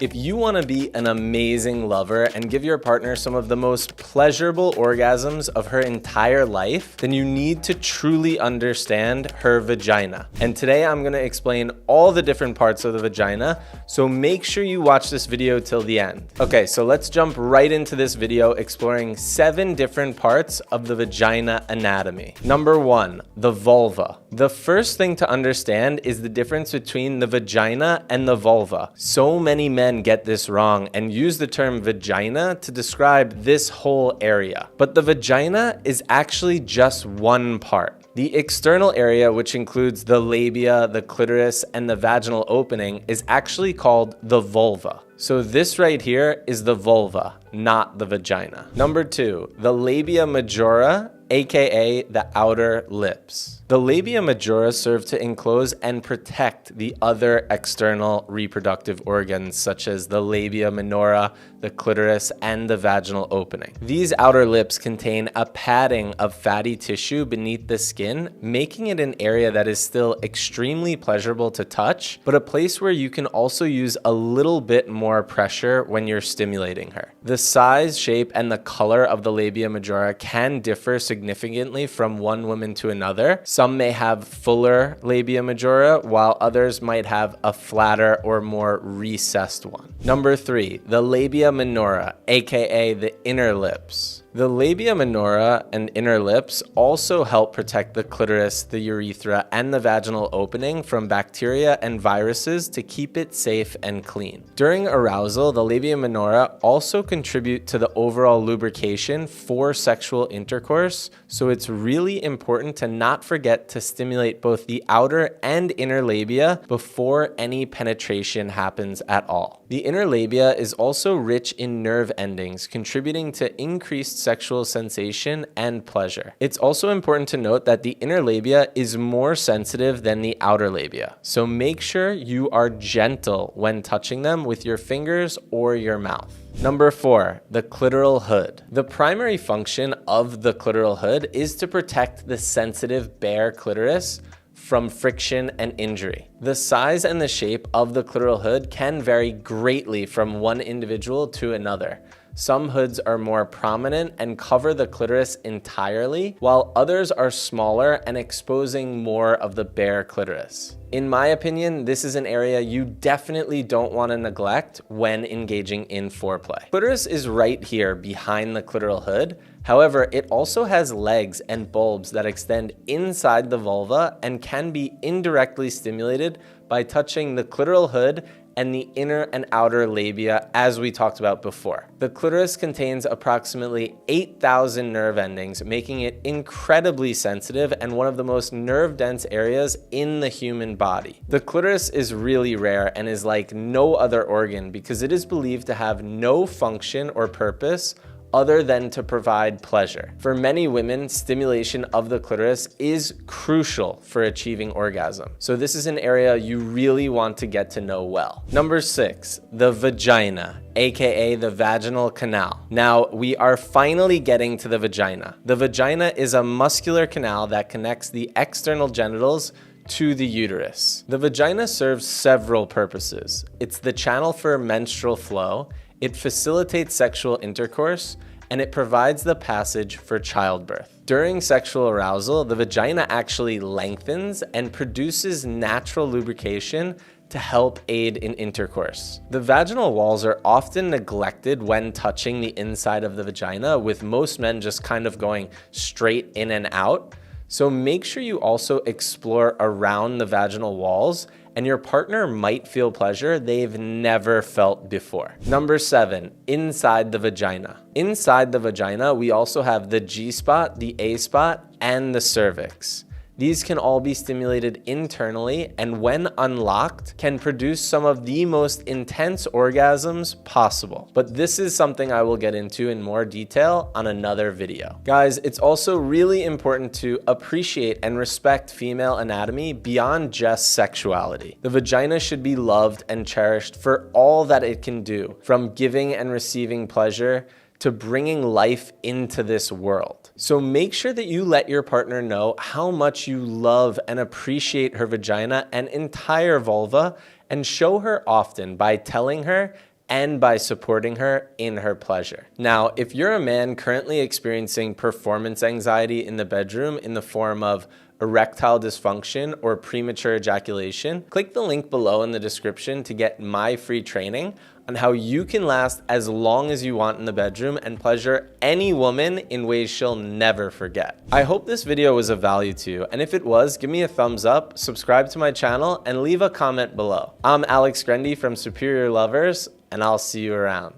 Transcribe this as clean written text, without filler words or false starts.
If you want to be an amazing lover and give your partner some of the most pleasurable orgasms of her entire life, then you need to truly understand her vagina. And today I'm going to explain all the different parts of the vagina, so make sure you watch this video till the end. Okay, so let's jump right into this video exploring 7 different parts of the vagina anatomy. Number 1, the vulva. The first thing to understand is the difference between the vagina and the vulva. So many men get this wrong and use the term vagina to describe this whole area. But the vagina is actually just one part. The external area, which includes the labia, the clitoris, and the vaginal opening, is actually called the vulva. So this right here is the vulva, not the vagina. Number 2, the labia majora, aka the outer lips. The labia majora serve to enclose and protect the other external reproductive organs such as the labia minora, the clitoris, and the vaginal opening. These outer lips contain a padding of fatty tissue beneath the skin, making it an area that is still extremely pleasurable to touch, but a place where you can also use a little bit more pressure when you're stimulating her. The size, shape, and the color of the labia majora can differ significantly from one woman to another. Some may have fuller labia majora, while others might have a flatter or more recessed one. Number 3, the labia minora, aka the inner lips. The labia minora and inner lips also help protect the clitoris, the urethra, and the vaginal opening from bacteria and viruses to keep it safe and clean. During arousal, the labia minora also contribute to the overall lubrication for sexual intercourse, so it's really important to not forget to stimulate both the outer and inner labia before any penetration happens at all. The inner labia is also rich in nerve endings, contributing to increased sexual sensation and pleasure. It's also important to note that the inner labia is more sensitive than the outer labia, so make sure you are gentle when touching them with your fingers or your mouth. Number 4, the clitoral hood. The primary function of the clitoral hood is to protect the sensitive bare clitoris from friction and injury. The size and the shape of the clitoral hood can vary greatly from one individual to another. Some hoods are more prominent and cover the clitoris entirely, while others are smaller and exposing more of the bare clitoris. In my opinion, this is an area you definitely don't want to neglect when engaging in foreplay. Clitoris is right here behind the clitoral hood. However, it also has legs and bulbs that extend inside the vulva and can be indirectly stimulated by touching the clitoral hood and the inner and outer labia, as we talked about before. The clitoris contains approximately 8,000 nerve endings, making it incredibly sensitive and one of the most nerve-dense areas in the human body. The clitoris is really rare and is like no other organ because it is believed to have no function or purpose other than to provide pleasure. For many women, stimulation of the clitoris is crucial for achieving orgasm. So this is an area you really want to get to know well. Number 6, the vagina, aka the vaginal canal. Now, we are finally getting to the vagina. The vagina is a muscular canal that connects the external genitals to the uterus. The vagina serves several purposes. It's the channel for menstrual flow, it facilitates sexual intercourse, and it provides the passage for childbirth. During sexual arousal, the vagina actually lengthens and produces natural lubrication to help aid in intercourse. The vaginal walls are often neglected when touching the inside of the vagina, with most men just kind of going straight in and out. So make sure you also explore around the vaginal walls, and your partner might feel pleasure they've never felt before. Number 7, inside the vagina. Inside the vagina, we also have the G-spot, the A-spot, and the cervix. These can all be stimulated internally and when unlocked can produce some of the most intense orgasms possible. But this is something I will get into in more detail on another video. Guys, it's also really important to appreciate and respect female anatomy beyond just sexuality. The vagina should be loved and cherished for all that it can do, from giving and receiving pleasure to bringing life into this world. So make sure that you let your partner know how much you love and appreciate her vagina and entire vulva, and show her often by telling her and by supporting her in her pleasure. Now, if you're a man currently experiencing performance anxiety in the bedroom in the form of erectile dysfunction or premature ejaculation, click the link below in the description to get my free training on how you can last as long as you want in the bedroom and pleasure any woman in ways she'll never forget. I hope this video was of value to you, and if it was, give me a thumbs up, subscribe to my channel, and leave a comment below. I'm Alex Grendy from Superior Lovers, and I'll see you around.